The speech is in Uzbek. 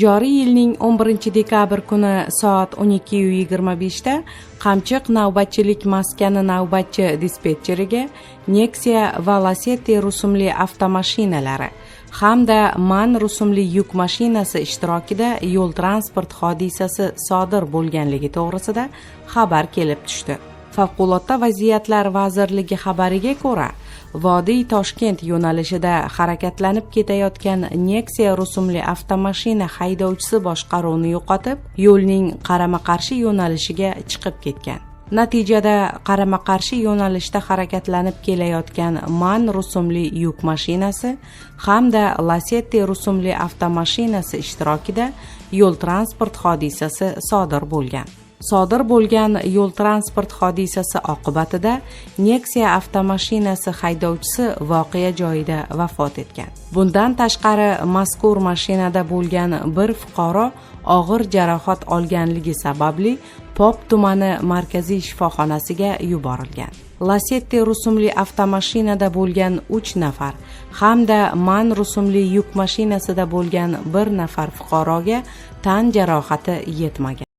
Joriy yilning 11-dekabr kuni soat 12:25 da Qamchiq navbatchilik maskani navbatchi dispetcheriga Nexia va Lacetti rusumli avtomashinalari hamda MAN rusumli yuk mashinasi ishtirokida yo'l transport hodisasi sodir bo'lganligi to'g'risida xabar kelib tushdi. Favqulodda vaziyatlar vazirligi xabariga ko'ra, Vodiy Toshkent yo'nalishida harakatlanib ketayotgan Nexia rusumli avtomashina haydovchisi boshqaruvni yo'qotib, yo'lning qarama-qarshi yo'nalishiga chiqib ketgan. Natijada qarama-qarshi yo'nalishda harakatlanib kelayotgan MAN rusumli yuk mashinasi hamda Lacetti rusumli avtomashinasi ishtirokida yo'l transport hodisasi sodir bo'lgan. Sodir bo'lgan yo'l transport hodisasi oqibatida Nexia avtomashinasi haydovchisi voqea joyida vafot etgan. Bundan tashqari mazkur mashinada bo'lgan bir fuqaro og'ir jarohat olganligi sababli Pop tumani markaziy shifoxonasiga yuborilgan. Lacetti rusumli avtomashinada bo'lgan 3 nafar hamda MAN rusumli yuk mashinasida bo'lgan 1 nafar fuqaroga tan jarohati yetmagan.